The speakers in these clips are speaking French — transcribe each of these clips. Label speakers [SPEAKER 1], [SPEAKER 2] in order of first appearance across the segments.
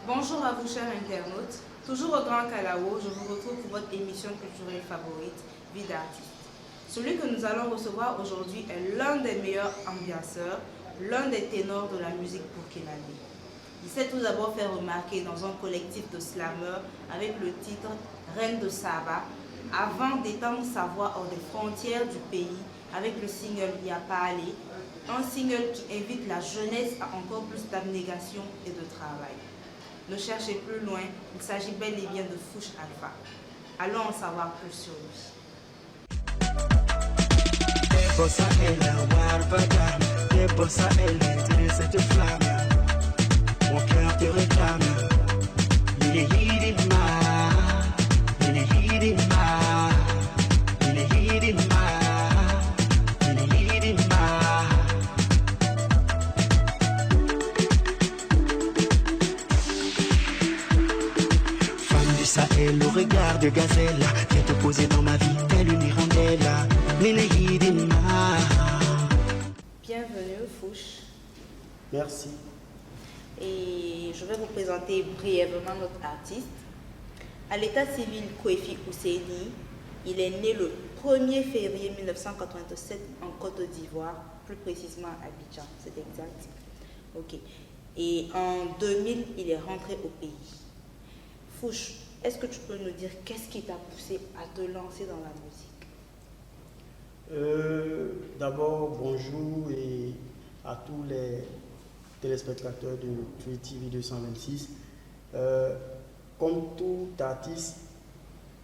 [SPEAKER 1] Bonjour à vous, chers internautes. Toujours au Grand Kalao, je vous retrouve pour votre émission culturelle favorite, Vie d'artiste. Celui que nous allons recevoir aujourd'hui est l'un des meilleurs ambianceurs, l'un des ténors de la musique burkinabé. Il s'est tout d'abord fait remarquer dans un collectif de slameurs avec le titre Reine de Saba, avant d'étendre sa voix hors des frontières du pays avec le single Yapale, un single qui invite la jeunesse à encore plus d'abnégation et de travail. Ne cherchez plus loin, il s'agit bel et bien de Fouch Alpha. Allons en savoir plus sur lui.
[SPEAKER 2] Mon cœur te réclame. Il est Hidima, il est Hidima, il est Hidima, il est Hidima. Femme du Sahel, au regard de gazelle, viens te poser dans ma vie, telle une hirondelle. Il est Hidima.
[SPEAKER 1] Bienvenue Fouch.
[SPEAKER 3] Merci.
[SPEAKER 1] Et je vais vous présenter brièvement notre artiste. À l'état civil Kouefi Ousseini, il est né le 1er février 1987 en Côte d'Ivoire, plus précisément à Abidjan, c'est exact. Ok. Et en 2000, il est rentré au pays. Fouch, est-ce que tu peux nous dire qu'est-ce qui t'a poussé à te lancer dans la musique?
[SPEAKER 3] D'abord, bonjour et à tous les téléspectateurs de Free TV 226. Comme tout artiste,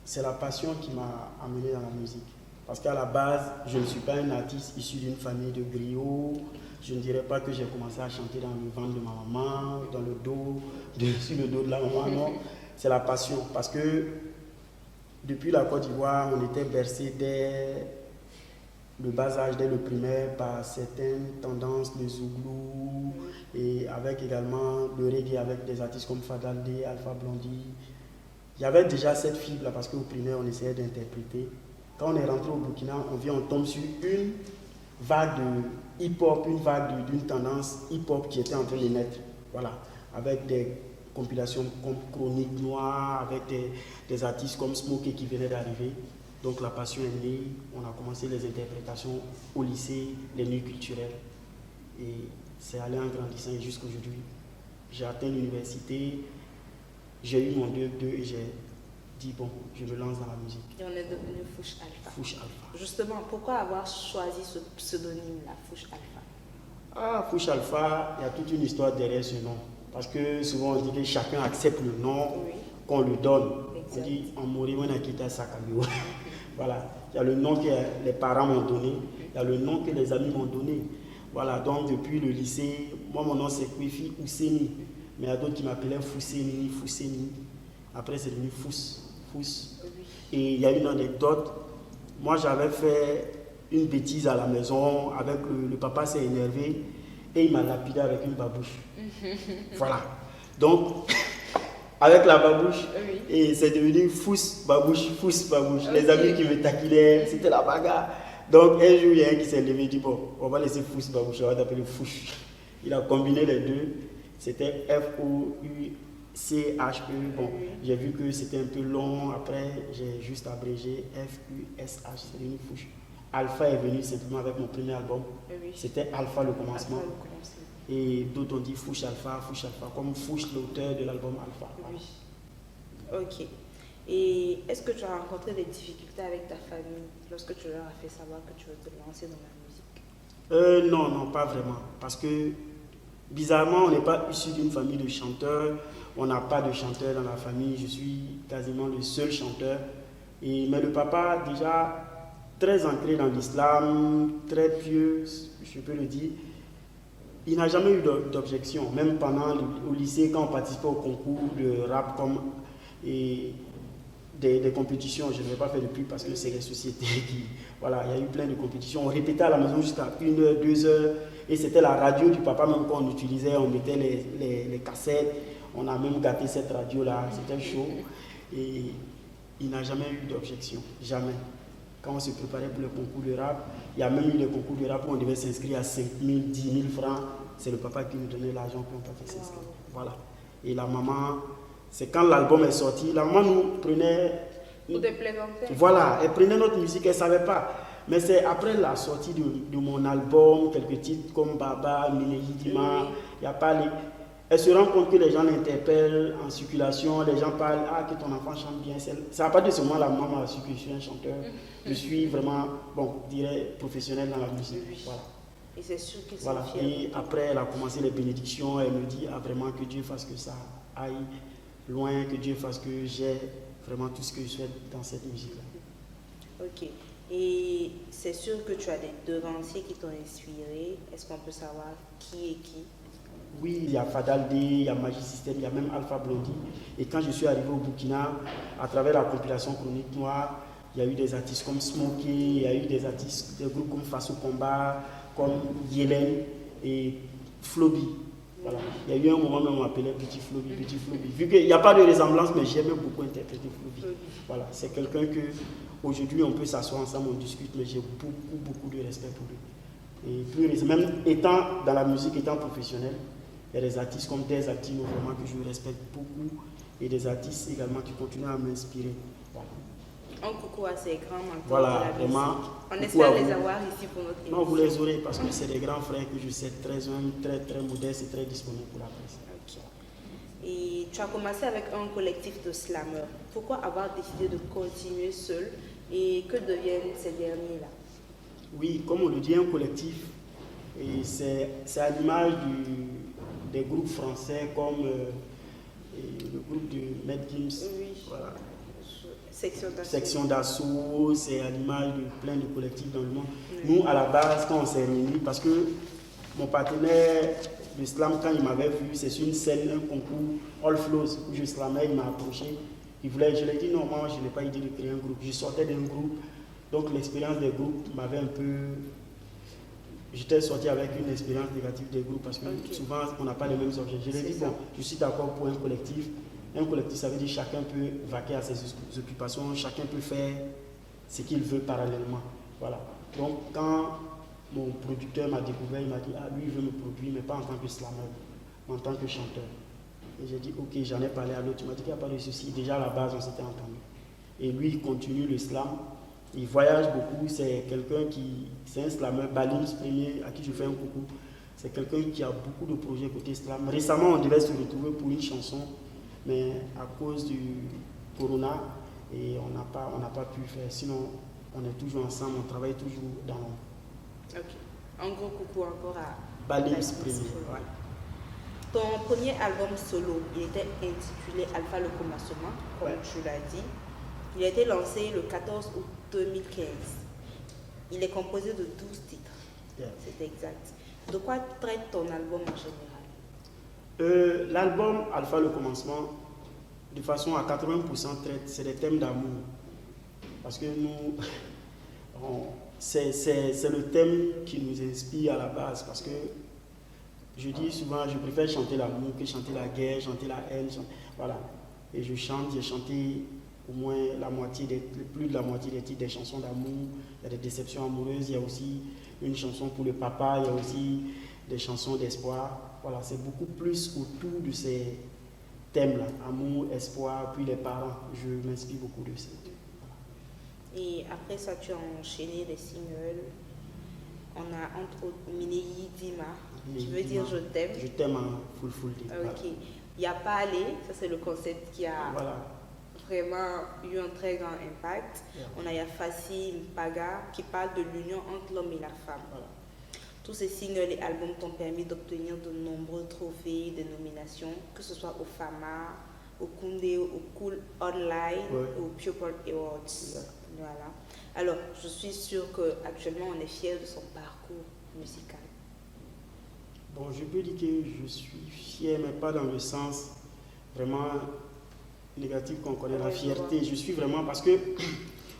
[SPEAKER 3] c'est la passion qui m'a amené dans la musique. Parce qu'à la base, je ne suis pas un artiste issu d'une famille de griots. Je ne dirais pas que j'ai commencé à chanter dans le ventre de ma maman, dans le dos, sur le dos de la maman. Non, c'est la passion. Parce que depuis la Côte d'Ivoire, on était bercé dès le bas âge, dès le primaire, par certaines tendances, le zouglou, et avec également le reggae avec des artistes comme Fadalde, Alpha Blondy. Il y avait déjà cette fibre là parce qu'au primaire, on essayait d'interpréter. Quand on est rentré au Burkina, on tombe sur une vague de hip-hop, une vague d'une tendance hip-hop qui était en train de naître. Voilà, avec des compilations comme Chronique Noire, avec des artistes comme Smokey qui venaient d'arriver. Donc la passion est née, on a commencé les interprétations au lycée, les nuits culturelles. Et c'est allé en grandissant et jusqu'aujourd'hui. J'ai atteint l'université, j'ai eu mon 2 et j'ai dit bon, je me lance dans la musique.
[SPEAKER 1] Et on est devenu Fouch Alpha.
[SPEAKER 3] Fouch Alpha.
[SPEAKER 1] Justement, pourquoi avoir choisi ce pseudonyme-là, Fouch Alpha?
[SPEAKER 3] Ah, Fouch Alpha, il y a toute une histoire derrière ce nom. Parce que souvent on dit que chacun accepte le nom qu'on lui donne.
[SPEAKER 1] Exact.
[SPEAKER 3] On dit en mourir, on a quitté Sakayo. Voilà, il y a le nom que les parents m'ont donné, il y a le nom que les amis m'ont donné. Voilà, donc depuis le lycée, moi mon nom c'est Kouefi Ousseini, mais il y a d'autres qui m'appelaient Fousseni, Fousseni. Après c'est devenu Fous. Et il y a une anecdote, moi j'avais fait une bêtise à la maison, avec le papa s'est énervé et il m'a lapidé avec une babouche. Voilà, donc avec la babouche, et c'est devenu Fous babouche. Les amis qui me taquillaient, c'était la bagarre. Donc un jour, il y a un qui s'est levé et dit bon, on va laisser Fous babouche, on va t'appeler Fouch. Il a combiné les deux, c'était Fouche. Bon, j'ai vu que c'était un peu long, après j'ai juste abrégé Fush, c'est devenu Fouch. Alpha est venu simplement avec mon premier album, c'était Alpha le commencement. Et d'autres ont dit Fouch Alpha, comme Fouch l'auteur de l'album Alpha.
[SPEAKER 1] Oui. Ok. Et est-ce que tu as rencontré des difficultés avec ta famille lorsque tu leur as fait savoir que tu veux te lancer dans la musique?
[SPEAKER 3] Non, pas vraiment. Parce que bizarrement, on n'est pas issu d'une famille de chanteurs. On n'a pas de chanteur dans la famille. Je suis quasiment le seul chanteur. Mais le papa, déjà très ancré dans l'islam, très pieux, je peux le dire, il n'a jamais eu d'objection. Même pendant au lycée, quand on participait au concours de rap comme des compétitions, je ne vais pas faire de pub parce que c'est les sociétés qui... Voilà, il y a eu plein de compétitions. On répétait à la maison jusqu'à 1 heure, 2 heures. Et c'était la radio du papa même qu'on utilisait. On mettait les cassettes. On a même gâté cette radio-là. C'était chaud. Et il n'a jamais eu d'objection. Jamais. Quand on se préparait pour le concours de rap, il y a même eu des concours de rap où on devait s'inscrire à 5 000, 10 000 francs. C'est le papa qui nous donnait l'argent pour on pouvait s'inscrire. Voilà. Et la maman, c'est quand l'album est sorti, la maman nous prenait...
[SPEAKER 1] Pour des plaisanteries.
[SPEAKER 3] Voilà, elle prenait notre musique, elle ne savait pas. Mais c'est après la sortie de mon album, quelques titres comme Baba, Minehidima, il y a pas les... Elle se rend compte que les gens l'interpellent en circulation, les gens parlent, ah, que ton enfant chante bien. Ça n'a pas de ce moment, la maman a su que je suis un chanteur. Je suis vraiment, bon, je dirais, professionnel dans la musique. Voilà.
[SPEAKER 1] Et c'est sûr qu'ils sont
[SPEAKER 3] Voilà.
[SPEAKER 1] fiers.
[SPEAKER 3] Et après, elle a commencé les bénédictions. Elle me dit, ah, vraiment, que Dieu fasse que ça aille loin, que Dieu fasse que j'ai vraiment tout ce que je souhaite dans cette musique-là.
[SPEAKER 1] Ok. Et c'est sûr que tu as des devanciers qui t'ont inspiré. Est-ce qu'on peut savoir qui est qui?
[SPEAKER 3] Oui, il y a Fadal D, il y a Magic System, il y a même Alpha Blondie. Et quand je suis arrivé au Burkina, à travers la compilation Chronique Noire, il y a eu des artistes comme Smokey, il y a eu des artistes, des groupes comme Faso Combat, comme Yelen et Floby. Voilà. Il y a eu un moment où on m'appelait Petit Floby, Petit Floby. Vu qu'il n'y a pas de ressemblance, mais j'aimais beaucoup interpréter Floby. Voilà, c'est quelqu'un que aujourd'hui on peut s'asseoir ensemble, on discute, mais j'ai beaucoup de respect pour lui. Et plus récemment, même étant dans la musique, étant professionnel, il y a des artistes comme Des Actino vraiment que je respecte beaucoup et des artistes également qui continuent à m'inspirer. Voilà.
[SPEAKER 1] Un coucou à ces grands mentors
[SPEAKER 3] Voilà,
[SPEAKER 1] de la musique.
[SPEAKER 3] vraiment.
[SPEAKER 1] On espère les avoir ici pour notre émission.
[SPEAKER 3] Non, vous les aurez parce que c'est des grands frères que je sais très humbles, très modestes et très disponibles pour la presse.
[SPEAKER 1] Ok. Et tu as commencé avec un collectif de slameurs. Pourquoi avoir décidé de continuer seul et que deviennent ces derniers-là?
[SPEAKER 3] Oui, comme on le dit, un collectif, et c'est à l'image des groupes français comme le groupe de Maître Gims.
[SPEAKER 1] Oui.
[SPEAKER 3] Voilà.
[SPEAKER 1] Section
[SPEAKER 3] d'assaut, c'est à l'image de plein de collectifs dans le monde. Oui. Nous, à la base, quand on s'est réunis, parce que mon partenaire de slam, quand il m'avait vu, c'est sur une scène, un concours All Flows, où je slamais, il m'a approché. Je lui ai dit non, moi, je n'ai pas idée de créer un groupe. Je sortais d'un groupe, donc l'expérience des groupes m'avait un peu... J'étais sorti avec une expérience négative des groupes parce que souvent, on n'a pas les mêmes objets. Je lui ai dit, bon, je suis d'accord pour un collectif. Un collectif, ça veut dire que chacun peut vaquer à ses occupations, chacun peut faire ce qu'il veut parallèlement. Voilà. Donc, quand mon producteur m'a découvert, il m'a dit, ah, lui, il veut me produire, mais pas en tant que slammer, mais en tant que chanteur. Et j'ai dit, ok, j'en ai parlé à l'autre. Il m'a dit qu'il n'y a pas de souci. Déjà, à la base, on s'était entendu. Et lui, il continue le slam. Il voyage beaucoup. C'est quelqu'un qui... C'est un slammer, Balims premier, à qui je fais un coucou. C'est quelqu'un qui a beaucoup de projets côté slam. Récemment, on devait se retrouver pour une chanson, mais à cause du corona, et on n'a pas pu faire. Sinon, on est toujours ensemble, on travaille toujours dans l'ombre.
[SPEAKER 1] Ok. Un gros coucou encore à
[SPEAKER 3] Balims premier. Ouais.
[SPEAKER 1] Ton premier album solo, il était intitulé Alpha le commencement, comme tu l'as dit. Il a été lancé le 14 août 2015. Il est composé de 12 titres. Yeah. C'est exact. De quoi traite ton album en général?
[SPEAKER 3] L'album Alpha le commencement, de façon à 80%, c'est des thèmes d'amour. Parce que nous, c'est le thème qui nous inspire à la base. Parce que je dis souvent, je préfère chanter l'amour que chanter la guerre, chanter la haine. Voilà. Et j'ai chanté au moins plus de la moitié des titres des chansons d'amour. Il y a des déceptions amoureuses, il y a aussi une chanson pour le papa, il y a aussi des chansons d'espoir. Voilà, c'est beaucoup plus autour de ces thèmes-là, amour, espoir, puis les parents. Je m'inspire beaucoup de ça.
[SPEAKER 1] Voilà. Et après ça, tu as enchaîné des singles. On a entre autres Minehidima, qui veut dire je t'aime.
[SPEAKER 3] Je t'aime en full day.
[SPEAKER 1] Ok. Voilà. Il n'y a pas allé, ça c'est le concept qui a vraiment eu un très grand impact. Yeah. On a Yafasi Mpaga qui parle de l'union entre l'homme et la femme. Voilà. Tous ces singles et albums t'ont permis d'obtenir de nombreux trophées, des nominations, que ce soit au FAMA, au Koundé, au Cool Online, au Pupil Awards. Yeah. Voilà. Alors, je suis sûre qu'actuellement, on est fiers de son parcours musical.
[SPEAKER 3] Bon, je peux dire que je suis fier, mais pas dans le sens vraiment négatif qu'on connaît, la fierté. Je suis vraiment, parce que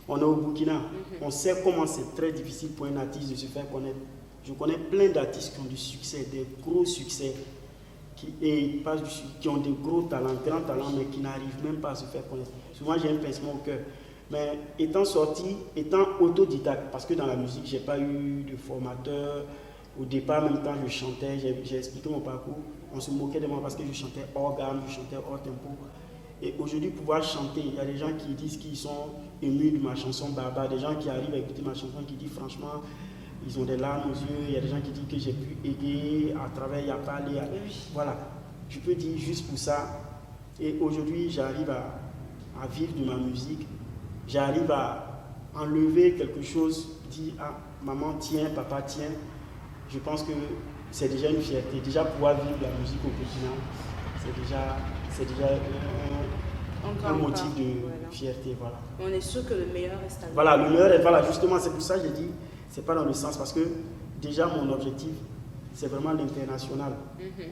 [SPEAKER 3] on est au Burkina, on sait comment c'est très difficile pour un artiste de se faire connaître. Je connais plein d'artistes qui ont du succès, des gros succès, qui ont de gros talents, grands talents, mais qui n'arrivent même pas à se faire connaître. Souvent, j'ai un pincement au cœur. Mais étant sorti, étant autodidacte, parce que dans la musique, je n'ai pas eu de formateur, Au départ, même quand je chantais, j'ai expliqué mon parcours, on se moquait de moi parce que je chantais hors gamme, je chantais hors tempo. Et aujourd'hui, pouvoir chanter, il y a des gens qui disent qu'ils sont émus de ma chanson Baba, des gens qui arrivent à écouter ma chanson qui disent franchement, ils ont des larmes aux yeux, il y a des gens qui disent que j'ai pu aider à travers Yapali. Voilà, je peux dire juste pour ça. Et aujourd'hui, j'arrive à vivre de ma musique, j'arrive à enlever quelque chose, dire ah, maman tient, papa tient. Je pense que c'est déjà une fierté. Déjà pouvoir vivre de la musique au Burkina, c'est déjà un motif de fierté. Voilà.
[SPEAKER 1] On est sûr que le meilleur reste à venir.
[SPEAKER 3] Voilà, le meilleur est, voilà, justement, c'est pour ça que j'ai dit, c'est pas dans le sens, parce que déjà mon objectif, c'est vraiment l'international.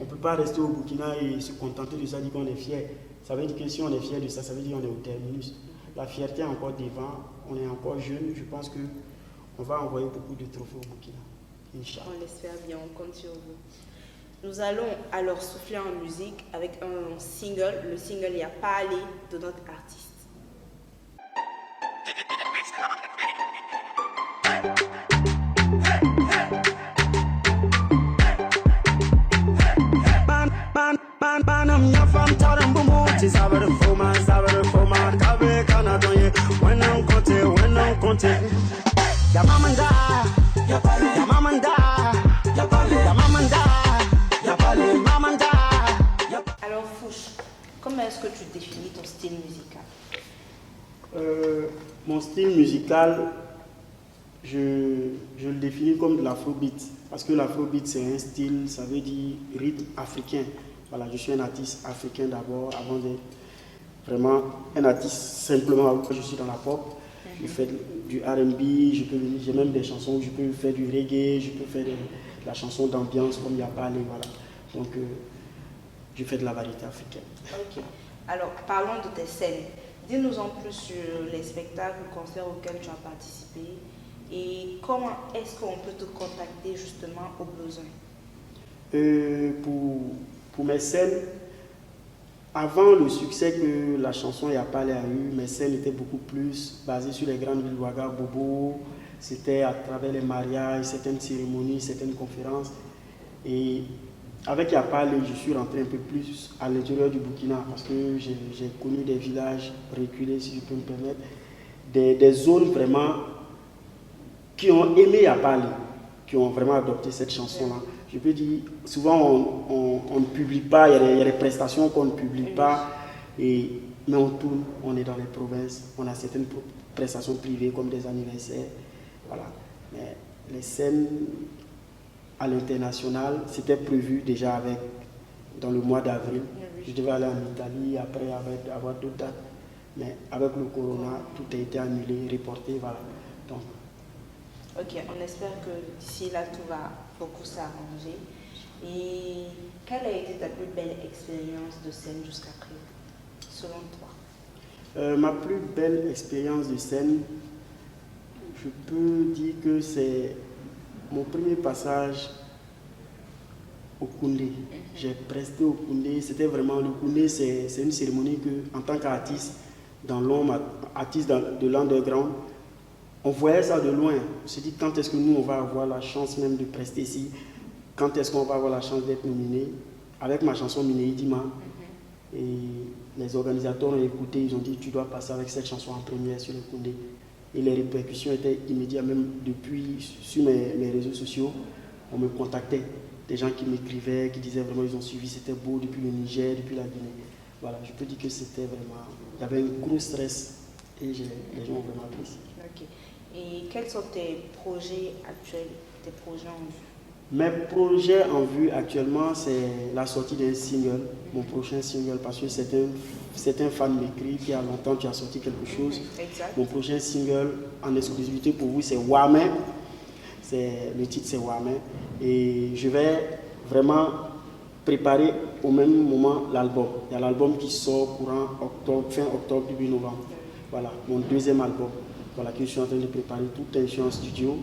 [SPEAKER 3] On ne peut pas rester au Burkina et se contenter de ça, dire qu'on est fier. Ça veut dire que si on est fier de ça, ça veut dire qu'on est au terminus. La fierté est encore devant, on est encore jeune, je pense qu'on va envoyer beaucoup de trophées au Burkina. Inch'Allah.
[SPEAKER 1] On l'espère bien, on compte sur vous. Nous allons alors souffler en musique avec un single, le single Y'a pas allé de notre artiste. Alors Fouche, comment est-ce que tu définis ton style musical?
[SPEAKER 3] Mon style musical, je le définis comme de l'afrobeat. Parce que l'afrobeat, c'est un style, ça veut dire rythme africain. Voilà, je suis un artiste africain d'abord, avant d'être vraiment un artiste simplement. Je suis dans la pop, je fais du R&B, j'ai même des chansons, je peux faire du reggae, je peux faire de la chanson d'ambiance comme Y'a pas allé, voilà. Donc, je fais de la variété africaine.
[SPEAKER 1] Ok. Alors, parlons de tes scènes. Dis-nous en plus sur les spectacles, concerts auxquels tu as participé et comment est-ce qu'on peut te contacter justement au besoin.
[SPEAKER 3] Pour mes scènes, avant le succès que la chanson Y'a pas allé a eu, mes scènes étaient beaucoup plus basées sur les grandes villes, Ouaga, Bobo. C'était à travers les mariages, certaines cérémonies, certaines conférences. Et avec Y'a pas allé, je suis rentré un peu plus à l'intérieur du Burkina parce que j'ai connu des villages reculés, si je peux me permettre, des zones vraiment qui ont aimé Y'a pas allé, qui ont vraiment adopté cette chanson-là. Je peux dire, souvent on ne publie pas, il y a des prestations qu'on ne publie pas, mais on tourne, on est dans les provinces, on a certaines prestations privées comme des anniversaires. Voilà. Mais les scènes à l'international, c'était prévu déjà dans le mois d'avril. Je devais aller en Italie, après avoir d'autres dates. Mais avec le corona, tout a été annulé, reporté, voilà. Donc,
[SPEAKER 1] ok, on espère que d'ici là, tout va beaucoup s'arranger. Et quelle a été ta plus belle expérience de scène jusqu'à présent, selon toi?
[SPEAKER 3] Ma plus belle expérience de scène, je peux dire que c'est mon premier passage au Koundé. J'ai presté au Koundé. C'était vraiment le Koundé, c'est une cérémonie que, en tant qu'artiste dans l'ombre, artiste de l'underground, on voyait ça de loin. On s'est dit quand est-ce que nous on va avoir la chance même de prester ici, quand est-ce qu'on va avoir la chance d'être nominé avec ma chanson Minéidima. Et les organisateurs ont écouté, ils ont dit tu dois passer avec cette chanson en première sur le Koundé. Et les répercussions étaient immédiates, même depuis sur mes réseaux sociaux, on me contactait. Des gens qui m'écrivaient, qui disaient vraiment ils ont suivi, c'était beau depuis le Niger, depuis la Guinée. Voilà, je peux dire que c'était vraiment, il y avait un gros stress et les gens ont vraiment apprécié.
[SPEAKER 1] Ok. Et quels sont tes projets actuels, tes projets en vue?
[SPEAKER 3] Mes projets en vue actuellement, c'est la sortie d'un single, mon prochain single, parce que certains fans m'écrivent qu'il y a longtemps tu as sorti quelque chose.
[SPEAKER 1] Exact.
[SPEAKER 3] Mon prochain single en exclusivité pour vous, c'est Wame. Le titre, c'est Wame. Et je vais vraiment préparer au même moment l'album. Il y a l'album qui sort courant octobre, fin octobre, début novembre. Voilà, mon deuxième album. Voilà, que je suis en train de préparer. Tout est en studio.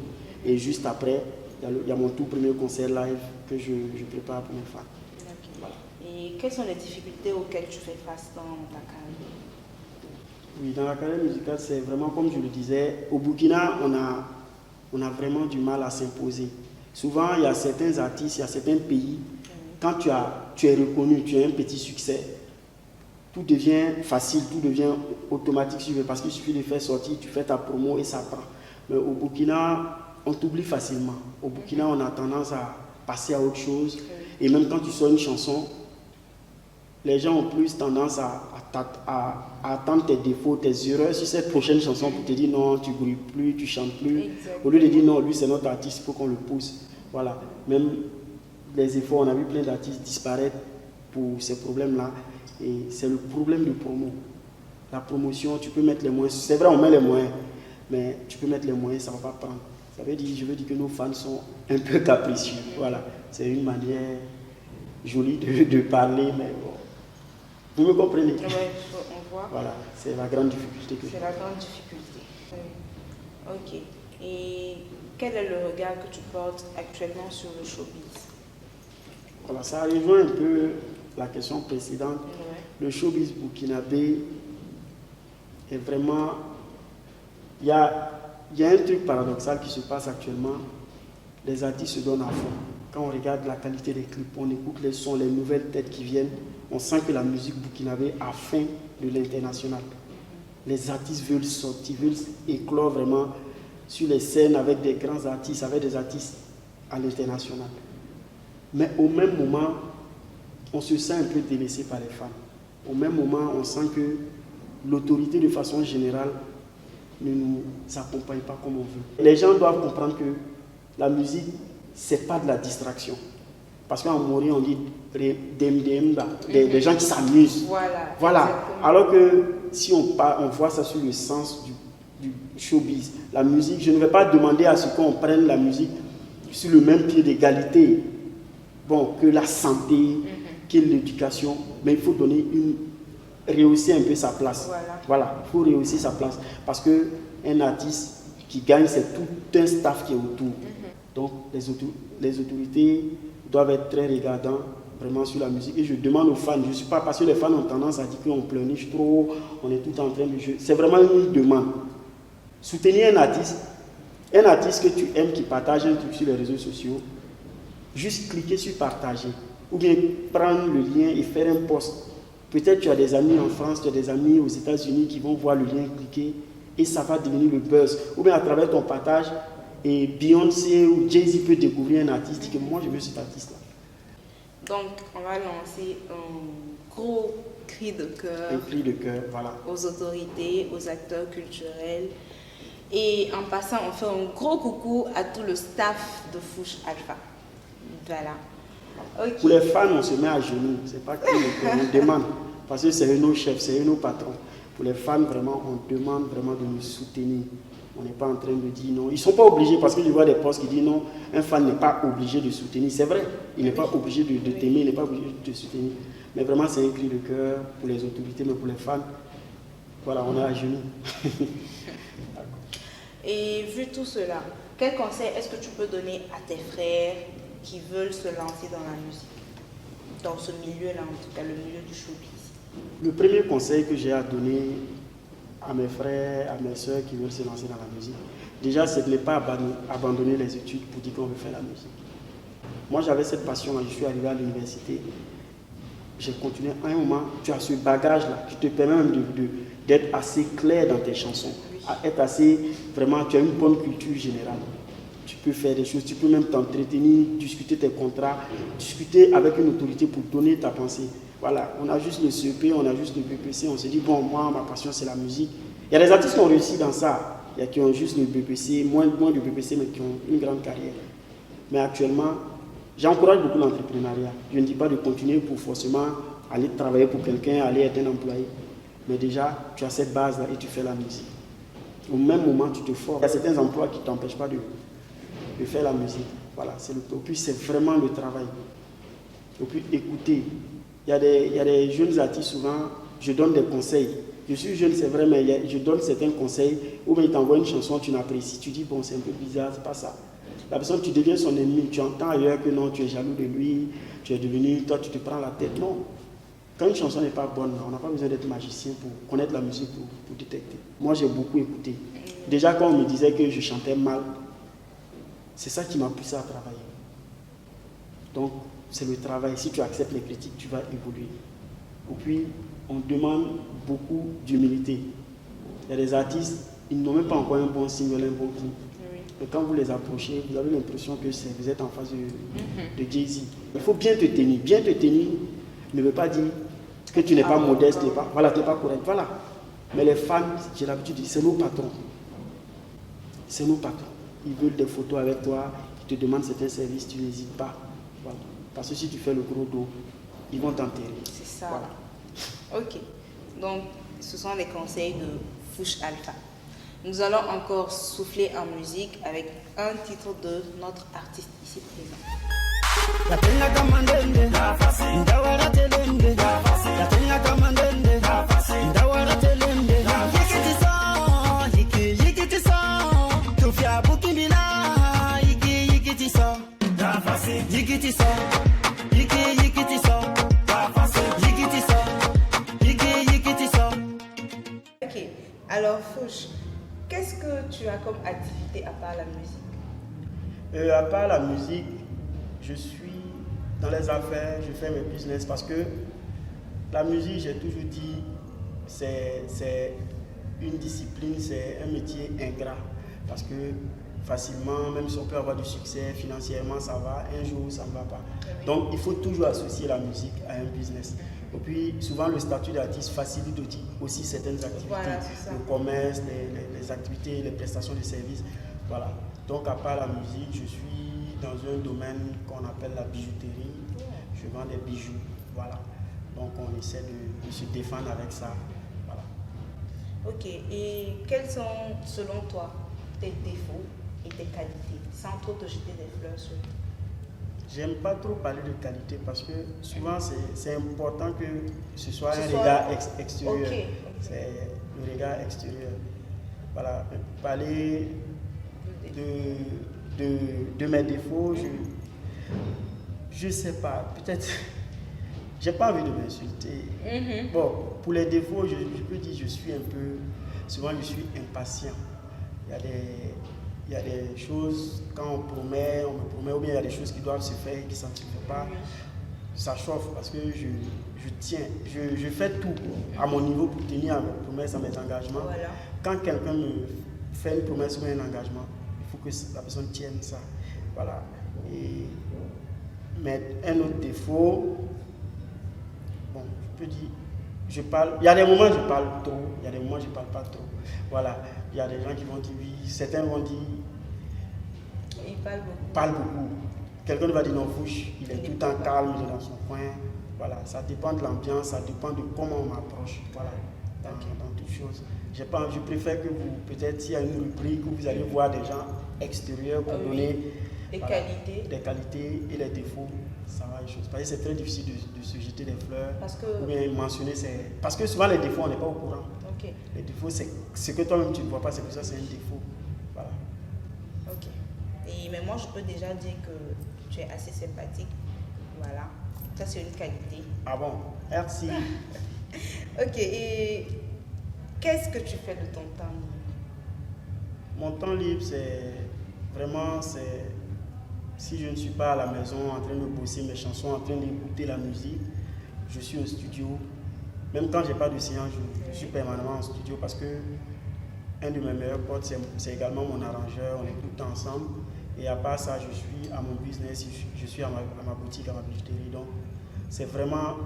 [SPEAKER 3] Et juste après, il y a mon tout premier concert live que je prépare pour mes fans.
[SPEAKER 1] Okay. Voilà. Et quelles sont les difficultés auxquelles tu fais face dans ta carrière?
[SPEAKER 3] Oui, dans la carrière musicale, c'est vraiment comme je le disais, au Burkina, on a vraiment du mal à s'imposer. Souvent, il y a certains artistes, il y a certains pays, quand tu es reconnu, tu as un petit succès, tout devient facile, tout devient automatique, parce qu'il suffit de faire sortir, tu fais ta promo et ça prend. Mais au Burkina, on t'oublie facilement. Au Burkina, on a tendance à passer à autre chose. Et même quand tu sors une chanson, les gens ont plus tendance à attendre tes défauts, tes erreurs sur cette prochaine chanson pour te dire non, tu ne brilles plus, tu ne chantes plus.
[SPEAKER 1] Exactement.
[SPEAKER 3] Au lieu de dire non, lui c'est notre artiste, il faut qu'on le pousse. Voilà. Même les efforts, on a vu plein d'artistes disparaître pour ces problèmes-là. Et c'est le problème de promo. La promotion, tu peux mettre les moyens. C'est vrai, on met les moyens, mais tu peux mettre les moyens, ça ne va pas prendre. Ça veut dire, je veux dire que nos fans sont un peu capricieux. Voilà. C'est une manière jolie de parler, mais bon. Vous me comprenez?
[SPEAKER 1] Oui, on voit.
[SPEAKER 3] Voilà, c'est la grande difficulté que
[SPEAKER 1] C'est la grande difficulté. Ok. Et quel est le regard que tu portes actuellement sur le showbiz?
[SPEAKER 3] Voilà, ça rejoint un peu la question précédente.
[SPEAKER 1] Ouais.
[SPEAKER 3] Le showbiz burkinabé est vraiment... Il y a un truc paradoxal qui se passe actuellement. Les artistes se donnent à fond. Quand on regarde la qualité des clips, on écoute les sons, les nouvelles têtes qui viennent, on sent que la musique burkinabé a faim de l'international. Les artistes veulent sortir, veulent éclore vraiment sur les scènes avec des grands artistes, avec des artistes à l'international. Mais au même moment, on se sent un peu délaissé par les fans. Au même moment, on sent que l'autorité de façon générale ne nous accompagne pas comme on veut. Les gens doivent comprendre que la musique, ce n'est pas de la distraction. Parce qu'en Mori, on dit des gens qui s'amusent. Voilà. Alors que si on voit ça sur le sens du showbiz, la musique, je ne vais pas demander à ce qu'on prenne la musique sur le même pied d'égalité que la santé, que l'éducation, mais il faut rehausser un peu sa place. Voilà, il faut rehausser sa place. Parce qu'un artiste qui gagne, c'est tout un staff qui est autour. Donc les autorités doivent être très regardants vraiment sur la musique. Et je demande aux fans, je ne suis pas, parce que les fans ont tendance à dire qu'on pleurniche trop, on est tout en train de jouer. C'est vraiment une demande. Soutenir un artiste que tu aimes, qui partage un truc sur les réseaux sociaux, juste cliquer sur partager. Ou bien prendre le lien et faire un post. Peut-être tu as des amis en France, tu as des amis aux États-Unis qui vont voir le lien, cliquer, et ça va devenir le buzz. Ou bien à travers ton partage, et Beyoncé ou Jay-Z peut découvrir un artiste, dit que moi je veux cet artiste-là.
[SPEAKER 1] Donc on va lancer un gros cri de cœur.
[SPEAKER 3] Un cri de cœur, voilà.
[SPEAKER 1] Aux autorités, aux acteurs culturels. Et en passant, on fait un gros coucou à tout le staff de Fouche Alpha. Voilà. Okay.
[SPEAKER 3] Pour les fans, on se met à genoux. C'est pas qu'on demande. Parce que c'est eux nos chefs, c'est eux nos patrons. Pour les fans, vraiment, on demande vraiment de nous soutenir. On n'est pas en train de dire non. Ils ne sont pas obligés, parce que je vois des posts qui disent non, un fan n'est pas obligé de soutenir. C'est vrai, il n'est pas obligé de t'aimer, il n'est pas obligé de te soutenir. Mais vraiment, c'est un cri de cœur pour les autorités, mais pour les fans, voilà, on est à genoux.
[SPEAKER 1] Et vu tout cela, quel conseil est-ce que tu peux donner à tes frères qui veulent se lancer dans la musique, dans ce milieu-là, en tout cas le milieu du showbiz?
[SPEAKER 3] Le premier conseil que j'ai à donner à mes frères, à mes soeurs qui veulent se lancer dans la musique, déjà, c'est de ne pas abandonner les études pour dire qu'on veut faire la musique. Moi, j'avais cette passion-là, je suis arrivé à l'université, j'ai continué. À un moment, tu as ce bagage-là qui te permet même d'être assez clair dans tes chansons, à être assez, vraiment, tu as une bonne culture générale. Tu peux faire des choses, tu peux même t'entretenir, discuter tes contrats, discuter avec une autorité pour donner ta pensée. Voilà, on a juste le CEP, on a juste le BPC, on se dit, bon, moi, ma passion, c'est la musique. Il y a des artistes qui ont réussi dans ça. Il y a qui ont juste le BPC, moins de BPC, mais qui ont une grande carrière. Mais actuellement, j'encourage beaucoup l'entrepreneuriat. Je ne dis pas de continuer pour forcément aller travailler pour quelqu'un, aller être un employé. Mais déjà, tu as cette base-là et tu fais la musique. Au même moment, tu te formes. Il y a certains emplois qui ne t'empêchent pas de faire la musique. Voilà, puis c'est vraiment le travail. Et puis écouter. Il y a des jeunes artistes, souvent, je donne des conseils. Je suis jeune, c'est vrai, mais je donne certains conseils. Ou bien il t'envoie une chanson, tu n'apprécies. Tu dis, bon, c'est un peu bizarre, c'est pas ça. La personne, tu deviens son ennemi. Tu entends ailleurs que non, tu es jaloux de lui, tu es devenu, toi, tu te prends la tête. Non. Quand une chanson n'est pas bonne, on n'a pas besoin d'être magicien pour connaître la musique, pour détecter. Moi, j'ai beaucoup écouté. Déjà, quand on me disait que je chantais mal, c'est ça qui m'a poussé à travailler. Donc, c'est le travail. Si tu acceptes les critiques, tu vas évoluer. Et puis, on demande beaucoup d'humilité. Il y a des artistes, ils n'ont même pas encore un bon single, un bon clip. Mais quand vous les approchez, vous avez l'impression que vous êtes en face de Jay-Z. Il faut bien te tenir. Bien te tenir ne veut pas dire que tu n'es pas modeste, tu n'es pas correct. Voilà. Mais les fans, j'ai l'habitude de dire, c'est nos patrons. C'est nos patrons. Ils veulent des photos avec toi, ils te demandent certains services, tu n'hésites pas. Voilà. Parce que si tu fais le gros dos, ils vont t'enterrer.
[SPEAKER 1] C'est ça.
[SPEAKER 3] Voilà.
[SPEAKER 1] Ok. Donc, ce sont les conseils de Fouch Alpha. Nous allons encore souffler en musique avec un titre de notre artiste ici présent. Ok, alors Fouch, qu'est-ce que tu as comme activité à part la musique?
[SPEAKER 3] À part la musique, je suis dans les affaires, je fais mes business parce que la musique, j'ai toujours dit, c'est une discipline, c'est un métier ingrat. Parce que facilement, même si on peut avoir du succès financièrement, ça va, un jour ça ne va pas. Donc il faut toujours associer la musique à un business. Et puis souvent le statut d'artiste facilite aussi certaines activités,
[SPEAKER 1] voilà,
[SPEAKER 3] le commerce, les activités, les prestations de services. Voilà. Donc à part la musique, je suis dans un domaine qu'on appelle la bijouterie. Je vends des bijoux. Voilà. Donc on essaie de se défendre avec ça. Voilà.
[SPEAKER 1] Ok, et quels sont selon toi tes défauts et tes qualités, sans trop te jeter des fleurs sur?
[SPEAKER 3] J'aime pas trop parler de qualité parce que souvent c'est important que ce soit un regard extérieur.
[SPEAKER 1] Okay.
[SPEAKER 3] C'est le regard extérieur. Voilà. Parler de mes défauts, je sais pas. Peut-être, j'ai pas envie de m'insulter. Bon, pour les défauts, je peux dire je suis un peu, souvent je suis impatient. Il y a des choses, quand on me promet, ou bien il y a des choses qui doivent se faire et qui ne se font pas. Ça chauffe parce que je tiens, je fais tout à mon niveau pour tenir à mes promesses, à mes engagements.
[SPEAKER 1] Voilà.
[SPEAKER 3] Quand quelqu'un me fait une promesse ou un engagement, il faut que la personne tienne ça. Voilà. Mais un autre défaut, bon, je peux dire, je parle, il y a des moments où je parle trop, il y a des moments où je ne parle pas trop. Voilà. Il y a des gens qui vont dire oui, certains vont dire.
[SPEAKER 1] Il
[SPEAKER 3] parle beaucoup. Quelqu'un va dire non, Fouch, il est tout le temps calme, il est dans son coin. Voilà, ça dépend de l'ambiance, ça dépend de comment on m'approche. Voilà, dans toutes choses. Je préfère que vous, peut-être s'il y a une rubrique où vous allez voir des gens extérieurs pour donner
[SPEAKER 1] des
[SPEAKER 3] qualités et les défauts, ça va les choses. Parce que c'est très difficile de se jeter des fleurs ou bien mentionner. Parce que souvent les défauts, on n'est pas au courant.
[SPEAKER 1] Okay.
[SPEAKER 3] Les défauts, c'est ce que toi-même tu ne vois pas, c'est pour ça que c'est un défaut. Voilà.
[SPEAKER 1] Ok. Mais moi, je peux déjà dire que tu es assez sympathique. Voilà. Ça, c'est une qualité.
[SPEAKER 3] Ah bon? Merci.
[SPEAKER 1] Ok. Et qu'est-ce que tu fais de ton temps libre?
[SPEAKER 3] Mon temps libre, c'est vraiment, si je ne suis pas à la maison en train de bosser mes chansons, en train d'écouter la musique, je suis au studio. Même quand je n'ai pas de séance, je suis permanemment en studio parce que un de mes meilleurs potes, c'est également mon arrangeur, on est tout le temps ensemble. Et à part ça, je suis à mon business, je suis à ma boutique, à ma bijouterie. Donc, c'est vraiment,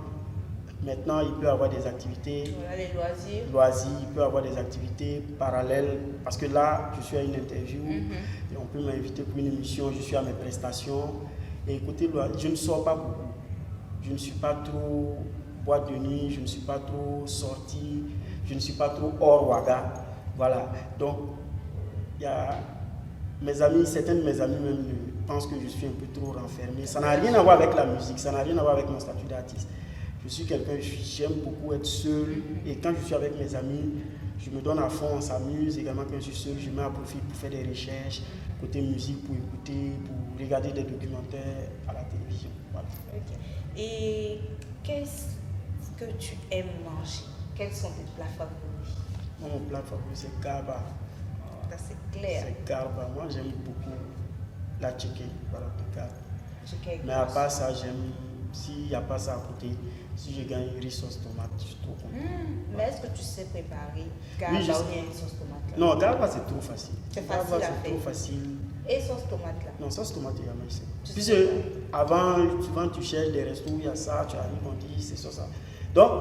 [SPEAKER 3] maintenant, il peut y avoir des activités.
[SPEAKER 1] Voilà, les loisirs.
[SPEAKER 3] Il peut y avoir des activités parallèles. Parce que là, je suis à une interview et on peut m'inviter pour une émission, je suis à mes prestations. Et écoutez, je ne sors pas beaucoup. Je ne suis pas trop boîte de nuit, je ne suis pas trop sorti, je ne suis pas trop hors Ouaga. Voilà. Donc, il y a mes amis, certains de mes amis même pensent que je suis un peu trop renfermé. Ça n'a rien à voir avec la musique, ça n'a rien à voir avec mon statut d'artiste. Je suis quelqu'un, j'aime beaucoup être seul. Et quand je suis avec mes amis, je me donne à fond, on s'amuse. Également quand je suis seul, je mets à profit pour faire des recherches, côté musique, pour écouter, pour regarder des documentaires à la télévision. Voilà.
[SPEAKER 1] Okay. Et qu'est-ce que tu aimes manger? Quels sont tes plats favoris?
[SPEAKER 3] Mon plat favori, c'est Garba.
[SPEAKER 1] Ça, c'est clair.
[SPEAKER 3] C'est Garba. Moi, j'aime beaucoup la checker. Voilà,
[SPEAKER 1] Chicken
[SPEAKER 3] mais à part ça, j'aime, s'il n'y a pas ça à côté, si je gagne riz sauce tomate, je suis trop content.
[SPEAKER 1] Mais est-ce que tu sais préparer
[SPEAKER 3] Oui, je
[SPEAKER 1] garba
[SPEAKER 3] sais.
[SPEAKER 1] ou bien sauce tomate là?
[SPEAKER 3] Non, garba c'est trop facile.
[SPEAKER 1] C'est
[SPEAKER 3] Garba,
[SPEAKER 1] facile à
[SPEAKER 3] c'est
[SPEAKER 1] faire.
[SPEAKER 3] trop facile.
[SPEAKER 1] Et sauce tomate là?
[SPEAKER 3] Non, sauce tomate, il y a même ça.
[SPEAKER 1] Tu
[SPEAKER 3] Puisque
[SPEAKER 1] sais.
[SPEAKER 3] avant, souvent tu cherches les restos où il y a ça, tu arrives, on dit c'est ça. Donc,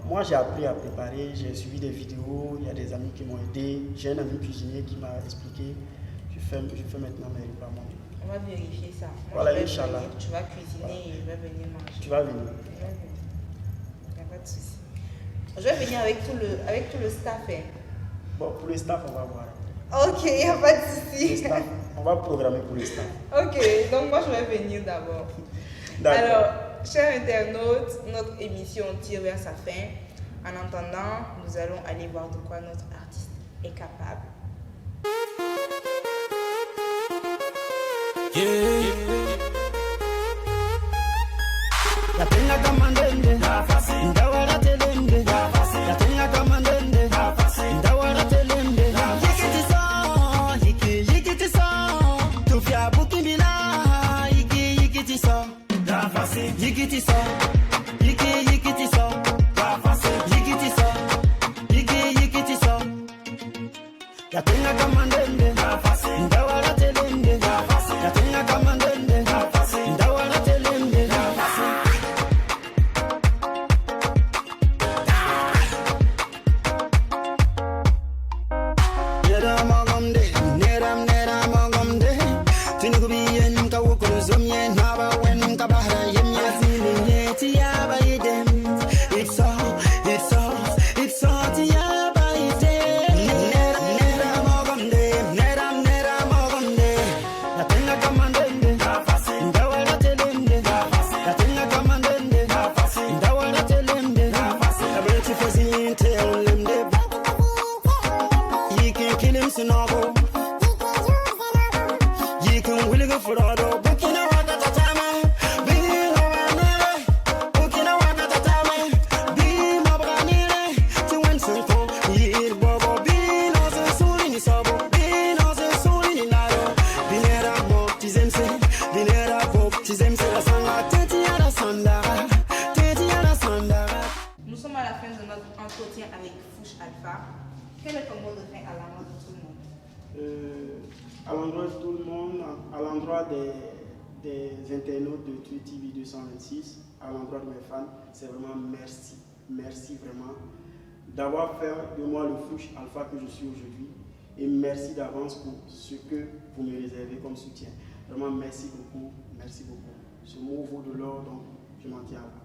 [SPEAKER 3] moi j'ai appris à préparer, j'ai suivi des vidéos, il y a des amis qui m'ont aidé. J'ai un ami cuisinier qui m'a expliqué. Je fais maintenant mes repas moi.
[SPEAKER 1] On va vérifier ça. Moi,
[SPEAKER 3] Voilà,
[SPEAKER 1] je vais
[SPEAKER 3] Inch'Allah.
[SPEAKER 1] venir, tu vas cuisiner et je vais venir manger.
[SPEAKER 3] Tu vas venir.
[SPEAKER 1] Je vais venir. Il n'y a pas de souci. Je vais venir avec tout le staff. Hein.
[SPEAKER 3] Bon, pour les staff, on va voir.
[SPEAKER 1] Ok, il n'y a pas de
[SPEAKER 3] Les
[SPEAKER 1] souci.
[SPEAKER 3] staff, on va programmer pour les staff.
[SPEAKER 1] Ok, donc moi je vais venir d'abord.
[SPEAKER 3] D'accord.
[SPEAKER 1] Alors, chers internautes, notre émission tire vers sa fin. En attendant, nous allons aller voir de quoi notre artiste est capable.
[SPEAKER 2] La tenga kama ndende, ndawara telende. La tenga kama ndende, ndawara telende. Yikiti so, yikiti so. Tufia bukimbila, yikiti so. Yikiti so, yikiti so. Yikiti so, yikiti so. La tenga kama ndende, ndawara telende. La tenga kama ndende, ndawara telende.
[SPEAKER 1] Nous sommes à la fin de notre entretien avec Fouch Alpha. Quel est ton mot de fin à l'endroit de tout le monde?
[SPEAKER 3] À l'endroit de tout le monde, à l'endroit des internautes de Tweet TV 226, à l'endroit de mes fans, c'est vraiment merci. Merci vraiment d'avoir fait de moi le Fouch Alpha que je suis aujourd'hui. Et merci d'avance pour ce que vous me réservez comme soutien. Vraiment merci beaucoup, merci beaucoup. Ce mot vaut de l'or, donc je m'en tiens là.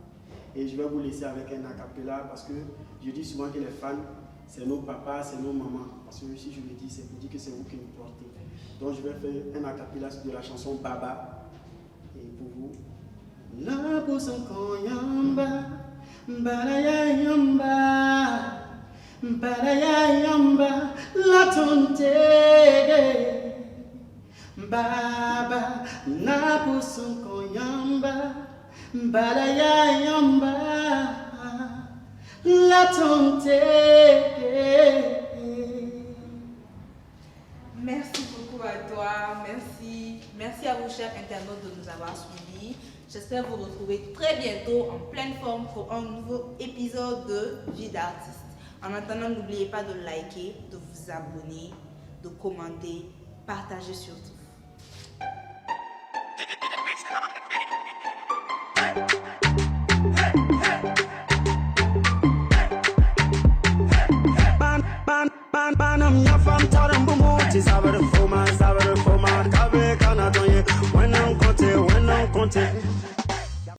[SPEAKER 3] Et je vais vous laisser avec un acapella parce que je dis souvent que les fans, c'est nos papas, c'est nos mamans. Parce que si je le dis, c'est pour dire que c'est vous qui nous portez. Donc je vais faire un acapella de la chanson Baba. Et pour vous. La bousson yamba, baraya yamba, baraya yamba, la tonte. Baba, na bousson yamba, baraya yamba, la tonte.
[SPEAKER 1] Merci beaucoup à toi, merci à vous chers internautes de nous avoir suivis. J'espère vous retrouver très bientôt en pleine forme pour un nouveau épisode de Vie d'artiste. En attendant, n'oubliez pas de liker, de vous abonner, de commenter, partager surtout.
[SPEAKER 2] Banam ya fam taram bumu ti sabar foma kabe kana tonye when I'm conte